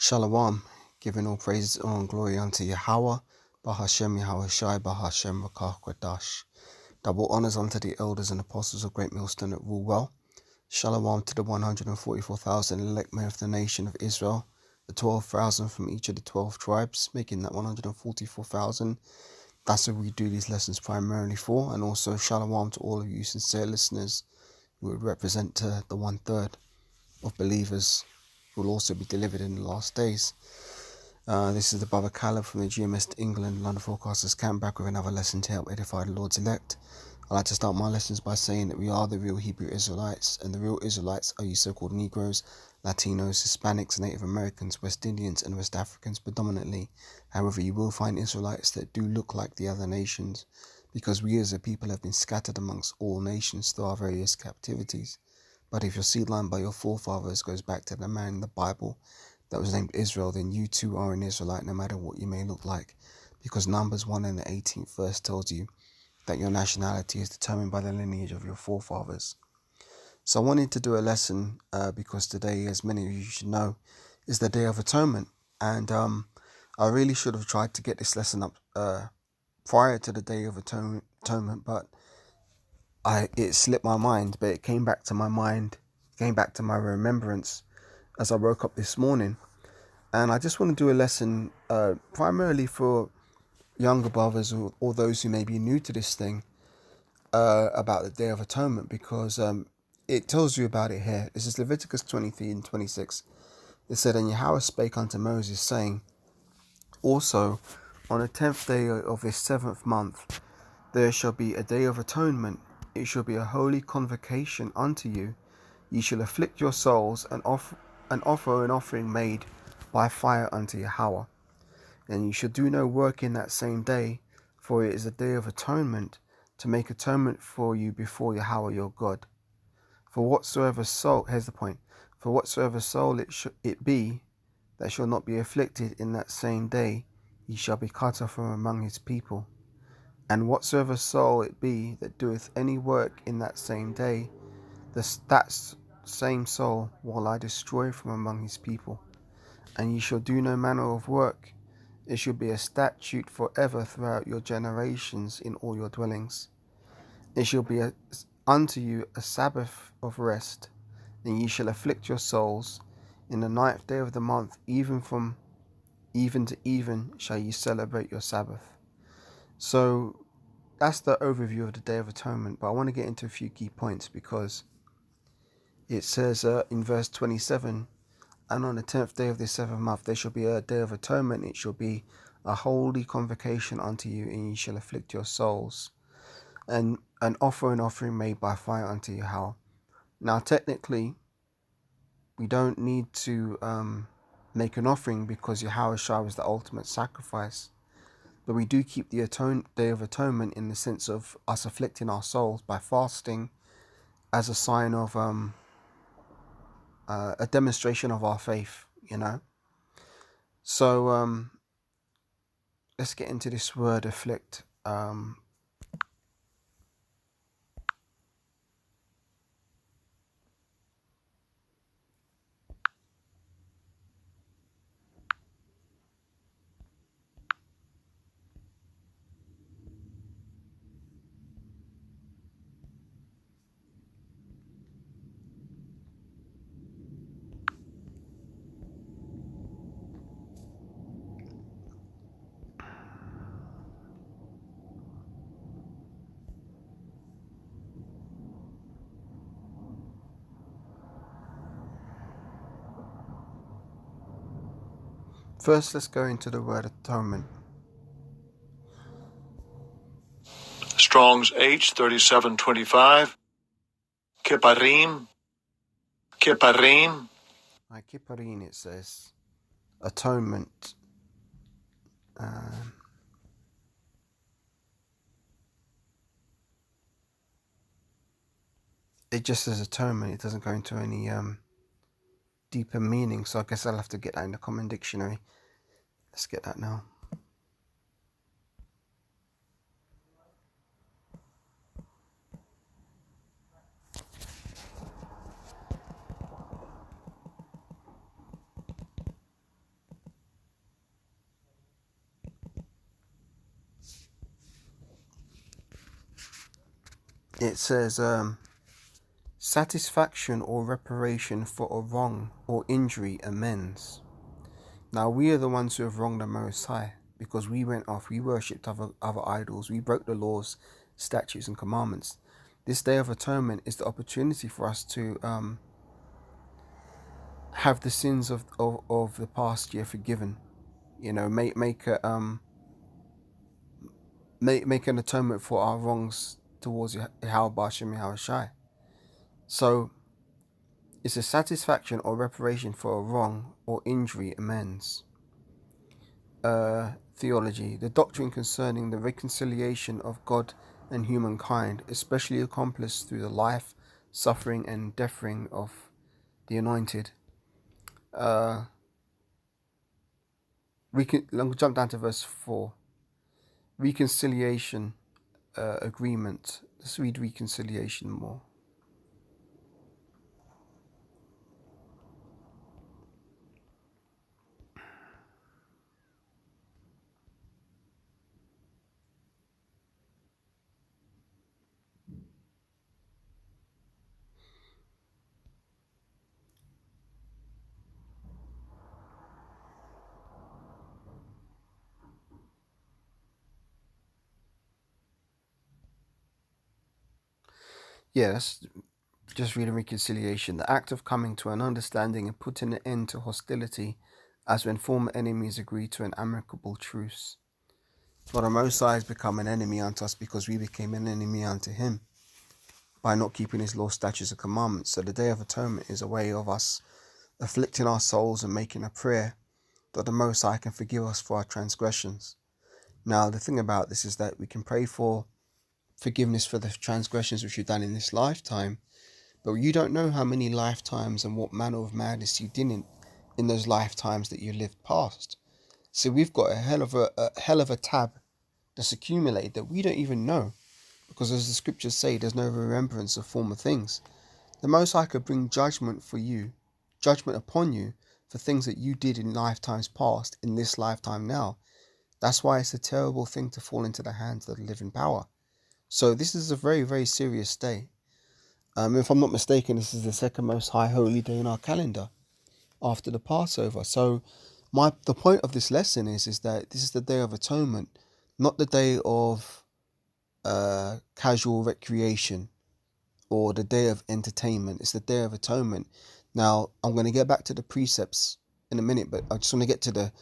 Shalom, giving all praises, honor, and glory unto Yahweh, Bahashem Yahweh Shai, Bahashem Rakah Kwadash. Double honors unto the elders and apostles of Great Millstone that rule well. Shalom to the 144,000 elect men of the nation of Israel, the 12,000 from each of the 12 tribes, making that 144,000. That's what we do these lessons primarily for. And also shalom to all of you sincere listeners who would represent the 1/3 of believers who will also be delivered in the last days. This is the Brother Caleb from the GMS England London Forecasters Camp, back with another lesson to help edify the Lord's elect. I like to start my lessons by saying that we are the real Hebrew Israelites, and the real Israelites are you so-called Negroes, Latinos, Hispanics, Native Americans, West Indians, and West Africans predominantly. However, you will find Israelites that do look like the other nations, because we as a people have been scattered amongst all nations through our various captivities. But if your seed line by your forefathers goes back to the man in the Bible that was named Israel, then you too are an Israelite, no matter what you may look like, because Numbers 1 and the 18th verse tells you that your nationality is determined by the lineage of your forefathers. So I wanted to do a lesson because today, as many of you should know, is the Day of Atonement. And I really should have tried to get this lesson up prior to the Day of Atonement, but it slipped my mind. But it came back to my mind, came back to my remembrance as I woke up this morning. And I just want to do a lesson primarily for younger brothers or those who may be new to this thing about the Day of Atonement, because it tells you about it here. This is Leviticus 23 and 26. It said, "And Yahweh spake unto Moses, saying, Also on the 10th day of this 7th month there shall be a day of atonement. It shall be a holy convocation unto you. Ye shall afflict your souls and offer an offering made by fire unto Yahweh. And you shall do no work in that same day, for it is a day of atonement, to make atonement for you before Yahweh your God. For whatsoever soul," here's the point, "for whatsoever soul it be that shall not be afflicted in that same day, he shall be cut off from among his people. And whatsoever soul it be that doeth any work in that same day, that same soul will I destroy from among his people. And ye shall do no manner of work. It shall be a statute forever throughout your generations in all your dwellings. It shall be unto you a Sabbath of rest, and ye shall afflict your souls. In the 9th day of the month, even from even to even, shall ye celebrate your Sabbath." So that's the overview of the Day of Atonement, but I want to get into a few key points, because it says in verse 27, "And on the 10th day of this 7th month there shall be a day of atonement. It shall be a holy convocation unto you, and ye shall afflict your souls, and offer an offering made by fire unto Yahweh." Now, technically, we don't need to make an offering, because Yahweh Shai was the ultimate sacrifice. But we do keep the Day of Atonement in the sense of us afflicting our souls by fasting, as a sign of a demonstration of our faith, So let's get into this word afflict. First, let's go into the word atonement. Strong's H 3725. Kipparim. Kipparim, it says atonement. It just says atonement. It doesn't go into any deeper meaning, so I guess I'll have to get that in the common dictionary. Let's get that now. It says, satisfaction or reparation for a wrong or injury, amends. Now we are the ones who have wronged the Most High because we went off, we worshipped other idols, we broke the laws, statutes, and commandments. This Day of Atonement is the opportunity for us to have the sins of the past year forgiven. You know, make an atonement for our wrongs towards Yahweh Bashem Yahweh Shai. So it's a satisfaction or reparation for a wrong or injury, amends. Theology, the doctrine concerning the reconciliation of God and humankind, especially accomplished through the life, suffering, and deathing of the Anointed. I'll jump down to verse 4. Reconciliation agreement. Let's read reconciliation more. Yeah, that's just reading reconciliation. The act of coming to an understanding and putting an end to hostility, as when former enemies agree to an amicable truce. For the Most High has become an enemy unto us because we became an enemy unto him by not keeping his law, statutes, and commandments. So the Day of Atonement is a way of us afflicting our souls and making a prayer that the Most High can forgive us for our transgressions. Now, the thing about this is that we can pray for forgiveness for the transgressions which you've done in this lifetime, but you don't know how many lifetimes and what manner of madness you did in those lifetimes that you lived past. So we've got a hell of a tab that's accumulated that we don't even know, because as the scriptures say, there's no remembrance of former things. The Most High could bring judgment upon you for things that you did in lifetimes past in this lifetime now. That's why it's a terrible thing to fall into the hands of the living power. So this is a very, very serious day. If I'm not mistaken, this is the second most high holy day in our calendar after the Passover. So the point of this lesson is that this is the Day of Atonement, not the day of casual recreation or the day of entertainment. It's the Day of Atonement. Now, I'm going to get back to the precepts in a minute, but I just want to get to the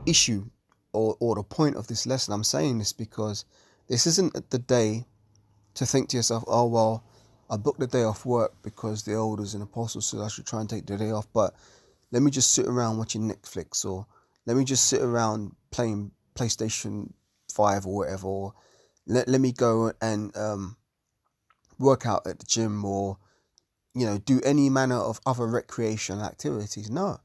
issue or the point of this lesson. I'm saying this because this isn't the day to think to yourself, oh, well, I booked the day off work because the elders and apostles said I should try and take the day off, but let me just sit around watching Netflix, or let me just sit around playing PlayStation 5 or whatever, or let me go and work out at the gym, or, you know, do any manner of other recreational activities. No,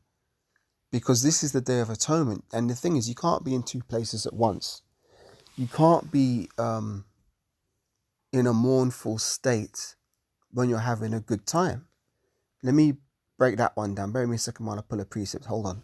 because this is the Day of Atonement. And the thing is, you can't be in two places at once. You can't be in a mournful state when you're having a good time. Let me break that one down. Bear with me a second while I pull a precept. Hold on.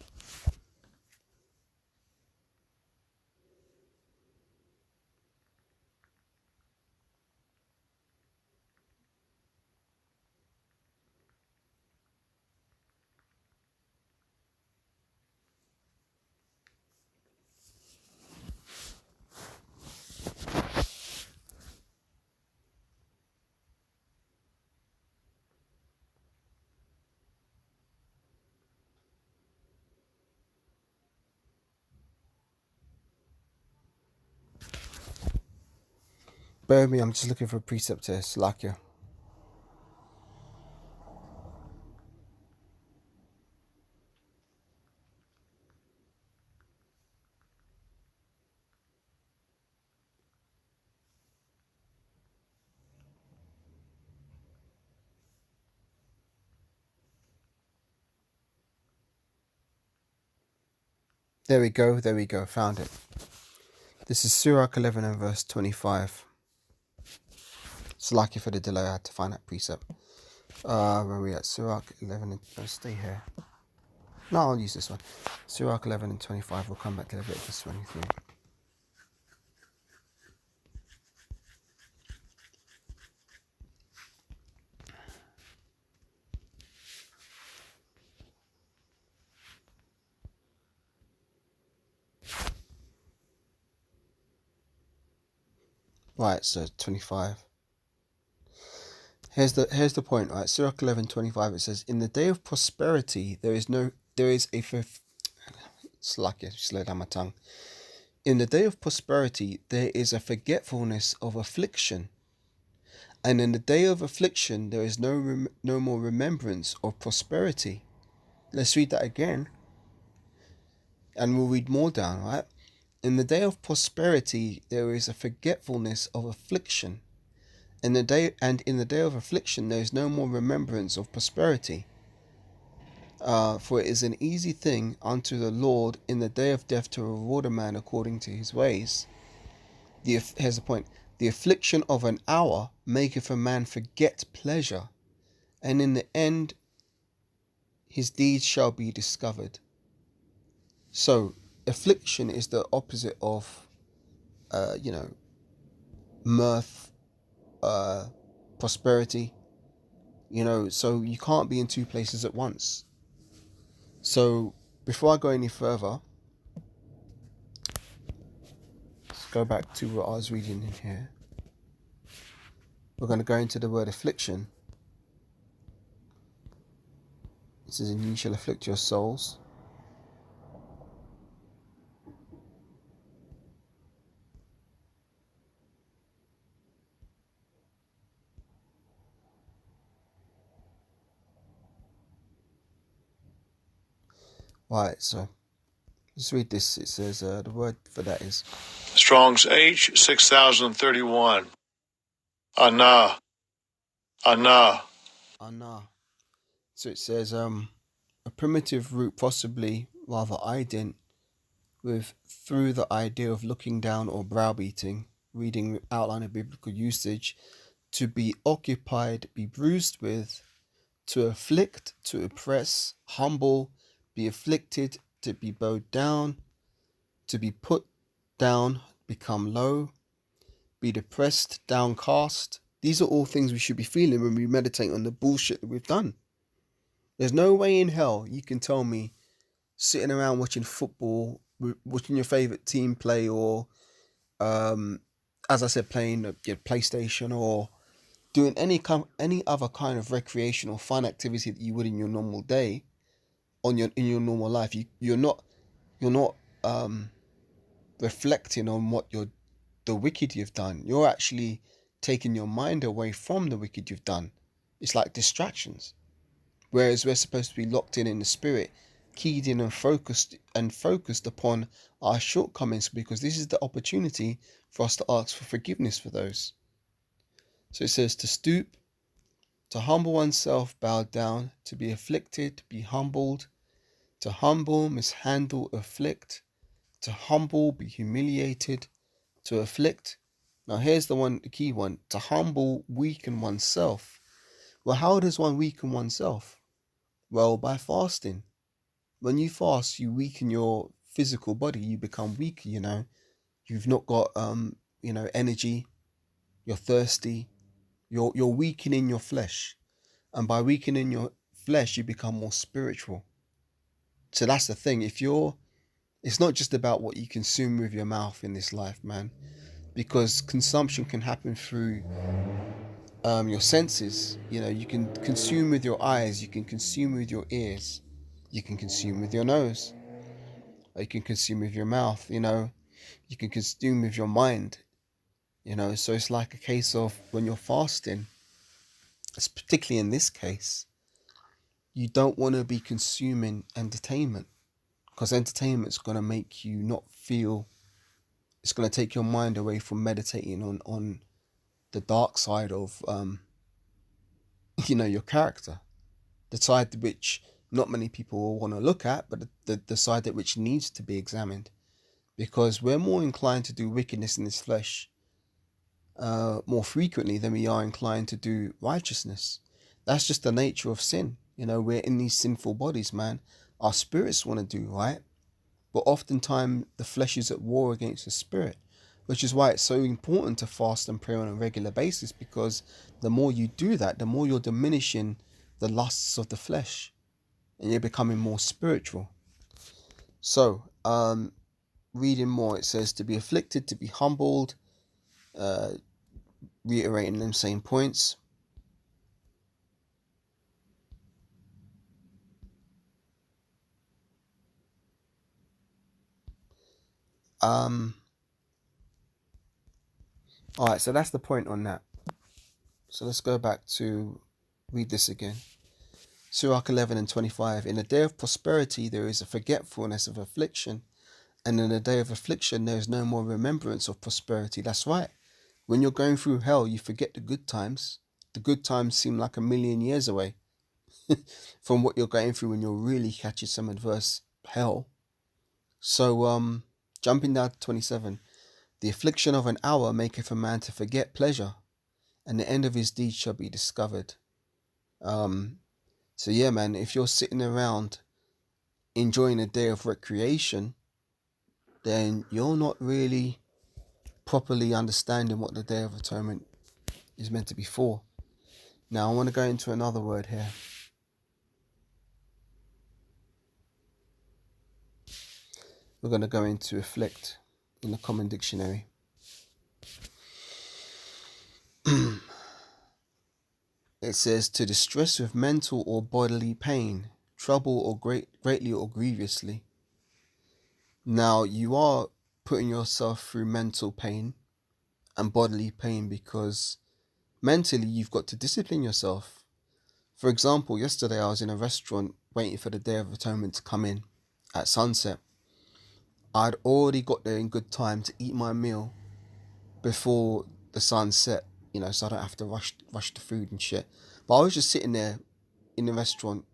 Bear with me, I'm just looking for a precept here. Slakia. There we go, found it. This is Sirach 11 and verse 25. Slakia for the delay, I had to find that precept. Where are we at? Sirach 11 and... stay here. No, I'll use this one. Sirach 11 and 25. We'll come back to Leviticus 23. Right, so 25. Here's the point, right? Surah 11:25. It says, "In the day of prosperity, there is a slack it, slow down my tongue. In the day of prosperity, there is a forgetfulness of affliction, and in the day of affliction, there is no more remembrance of prosperity." Let's read that again, and we'll read more down, right? In the day of prosperity, there is a forgetfulness of affliction. In the day of affliction, there is no more remembrance of prosperity. For it is an easy thing unto the Lord in the day of death to reward a man according to his ways. Here's the point. The affliction of an hour maketh a man forget pleasure, and in the end his deeds shall be discovered. So, affliction is the opposite of, mirth, prosperity. So you can't be in two places at once. So, before I go any further, let's go back to what I was reading in here. We're going to go into the word affliction. It says, "And ye shall afflict your souls." Right, so let's read this. It says, the word for that is Strong's H 6031. Anah. Anah. anah. So it says, a primitive root, possibly rather ident, with through the idea of looking down or browbeating, reading outline of biblical usage, to be occupied, be bruised with, to afflict, to oppress, humble, be afflicted, to be bowed down, to be put down, become low, be depressed, downcast. These are all things we should be feeling when we meditate on the bullshit that we've done. There's no way in hell you can tell me sitting around watching football, watching your favorite team play, or as I said, playing your PlayStation, or doing any other kind of recreational fun activity that you would in your normal day, in your normal life. You're not reflecting on the wicked you've done. You're actually taking your mind away from the wicked you've done. It's like distractions. Whereas we're supposed to be locked in the spirit, keyed in and focused upon our shortcomings, because this is the opportunity for us to ask for forgiveness for those. So it says to stoop, to humble oneself, bow down, to be afflicted, be humbled, to humble, mishandle, afflict, to humble, be humiliated, to afflict. Now here's the key one, to humble, weaken oneself. Well, how does one weaken oneself? Well, by fasting. When you fast, you weaken your physical body. You become weaker, You've not got, energy. You're thirsty. You're weakening your flesh. And by weakening your flesh, you become more spiritual. So that's the thing. It's not just about what you consume with your mouth in this life, man. Because consumption can happen through your senses. You can consume with your eyes, you can consume with your ears, you can consume with your nose, or you can consume with your mouth, you can consume with your mind, so it's like a case of when you're fasting, particularly in this case, you don't want to be consuming entertainment, because entertainment's going to make you not feel, it's going to take your mind away from meditating on the dark side of your character, the side which not many people will want to look at, but the side that which needs to be examined, because we're more inclined to do wickedness in this flesh more frequently than we are inclined to do righteousness. That's just the nature of sin. We're in these sinful bodies, man. Our spirits want to do right, but oftentimes the flesh is at war against the spirit, which is why it's so important to fast and pray on a regular basis, because the more you do that, the more you're diminishing the lusts of the flesh and you're becoming more spiritual. So, reading more, it says to be afflicted, to be humbled, reiterating them same points. Alright, so that's the point on that. So let's go back to read this again. Sirach 11 and 25. In a day of prosperity there is a forgetfulness of affliction, and in a day of affliction there is no more remembrance of prosperity. That's right. When you're going through hell, you forget the good times. The good times seem like a million years away from what you're going through when you're really catching some adverse hell. So, jumping down to 27. The affliction of an hour maketh a man to forget pleasure, and the end of his deeds shall be discovered. So yeah, man, if you're sitting around enjoying a day of recreation, then you're not really properly understanding what the Day of Atonement is meant to be for. Now, I want to go into another word here. We're going to go into afflict in the Common Dictionary. It says to distress with mental or bodily pain, trouble or greatly or grievously. Now, you are putting yourself through mental pain and bodily pain because mentally you've got to discipline yourself. For example, yesterday I was in a restaurant waiting for the Day of Atonement to come in at sunset. I'd already got there in good time to eat my meal before the sun set, so I don't have to rush the food and shit. But I was just sitting there in the restaurant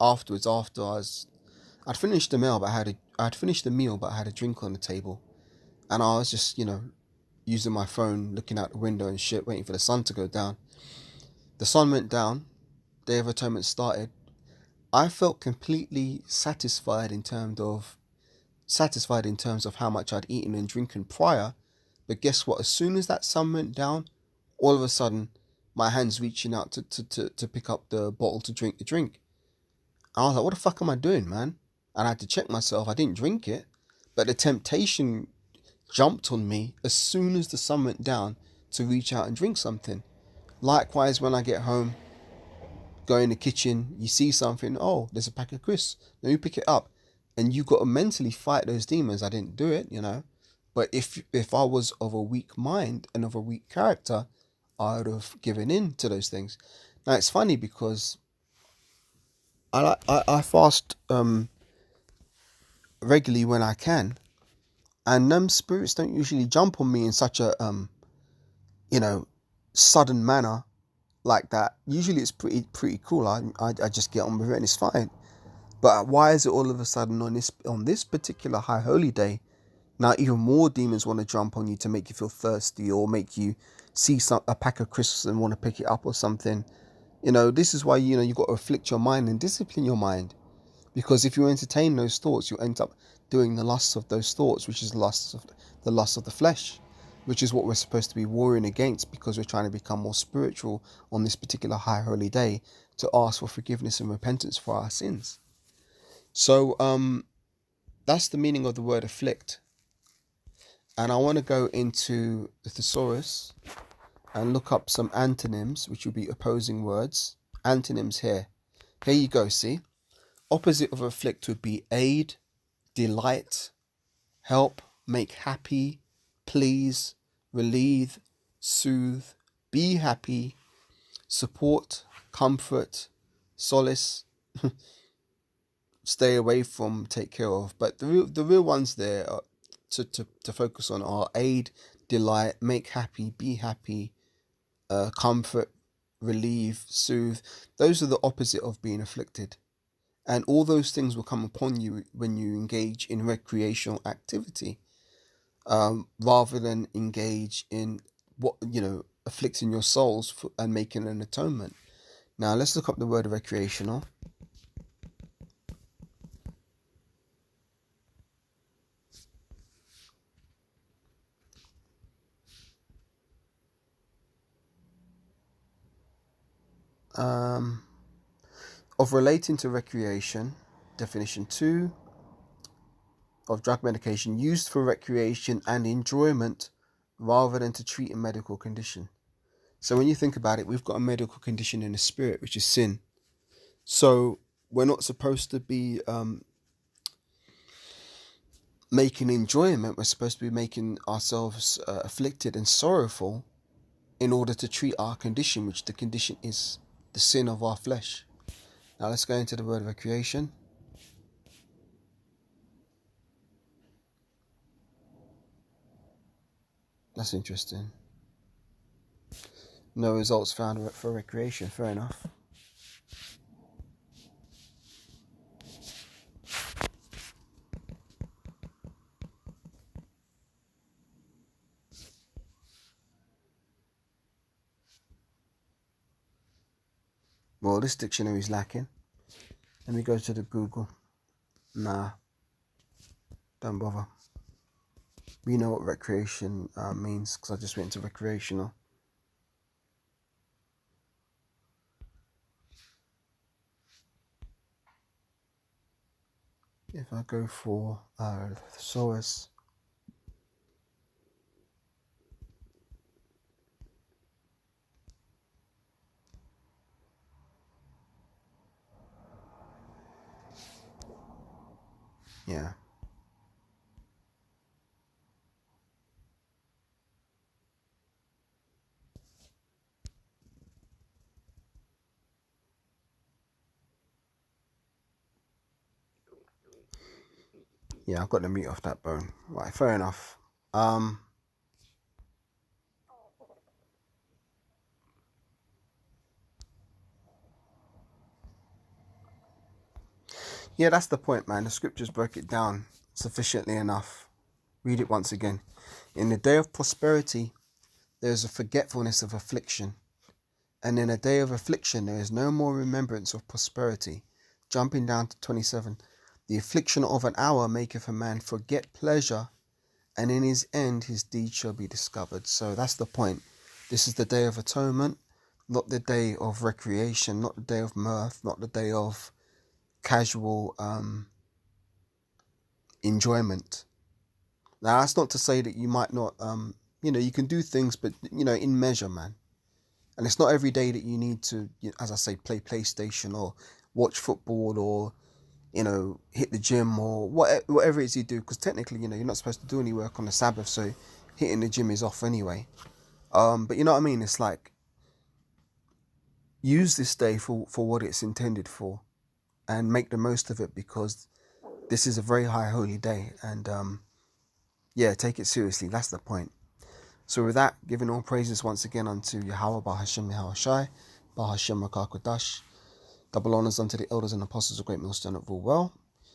afterwards after I'd finished the meal, but I'd finished the meal, but I had a drink on the table, and I was just using my phone, looking out the window and shit, waiting for the sun to go down. The sun went down. Day of Atonement started. I felt completely satisfied in terms of how much I'd eaten and drinking prior. But guess what? As soon as that sun went down, all of a sudden, my hand's reaching out to pick up the bottle to drink the drink. And I was like, what the fuck am I doing, man? And I had to check myself. I didn't drink it, but the temptation jumped on me as soon as the sun went down to reach out and drink something. Likewise, when I get home, go in the kitchen, you see something, oh, there's a pack of crisps, let me pick it up. And you got to mentally fight those demons. I didn't do it, But if I was of a weak mind and of a weak character, I would have given in to those things. Now, it's funny because I fast regularly when I can, and them spirits don't usually jump on me in such a sudden manner like that. Usually it's pretty cool. I just get on with it and it's fine. But why is it all of a sudden on this particular high holy day, now even more demons want to jump on you to make you feel thirsty or make you see a pack of crisps and want to pick it up or something? This is why you got to afflict your mind and discipline your mind, because if you entertain those thoughts, you end up doing the lusts of those thoughts, which is the lust of the flesh, which is what we're supposed to be warring against, because we're trying to become more spiritual on this particular high holy day to ask for forgiveness and repentance for our sins. So that's the meaning of the word afflict. And I want to go into the thesaurus and look up some antonyms, which will be opposing words. Antonyms here. Here you go, see? Opposite of afflict would be aid, delight, help, make happy, please, relieve, soothe, be happy, support, comfort, solace, stay away from, take care of. But the real ones there are, to focus on are aid, delight, make happy, be happy, comfort, relieve, soothe. Those are the opposite of being afflicted. And all those things will come upon you when you engage in recreational activity, rather than engage in afflicting your souls and making an atonement. Now let's look up the word recreational. Of relating to recreation, definition 2, of drug medication used for recreation and enjoyment rather than to treat a medical condition. So when you think about it, we've got a medical condition in the spirit, which is sin. So we're not supposed to be making enjoyment. We're supposed to be making ourselves afflicted and sorrowful in order to treat our condition, which the condition is the sin of our flesh. Now let's go into the word of recreation. That's interesting. No results found for recreation. Fair enough. Well, this dictionary is lacking. Let me go to the Google. Nah, don't bother. We know what recreation means because I just went to recreational. If I go for thesaurus, yeah. Yeah, I've got the meat off that bone. Right, fair enough. Yeah, that's the point, man. The scriptures broke it down sufficiently enough. Read it once again. In the day of prosperity, there is a forgetfulness of affliction. And in a day of affliction, there is no more remembrance of prosperity. Jumping down to 27. The affliction of an hour maketh a man forget pleasure, and in his end his deed shall be discovered. So that's the point. This is the day of atonement, not the day of recreation, not the day of mirth, not the day of casual enjoyment. Now, that's not to say that you might not, you can do things, but, in measure, man. And it's not every day that you need to, as I say, play PlayStation or watch football or, hit the gym or whatever it is you do. Because technically, you're not supposed to do any work on the Sabbath, so hitting the gym is off anyway. But you know what I mean? It's like, use this day for what it's intended for and make the most of it, because this is a very high holy day. And, take it seriously. That's the point. So with that, giving all praises once again unto Yahweh, Bahashem Yahweh Shai, Bahashem Rakah Kodash. Double honors unto the elders and apostles of Great Millstone that rule well.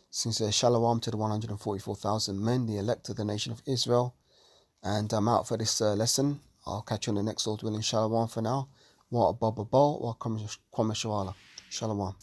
Sincere shalom to the 144,000 men, the elect of the nation of Israel. And I'm out for this lesson. I'll catch you on the next Lord willing. Shalom for now. Wa abba wa kwame shalom. Shalom.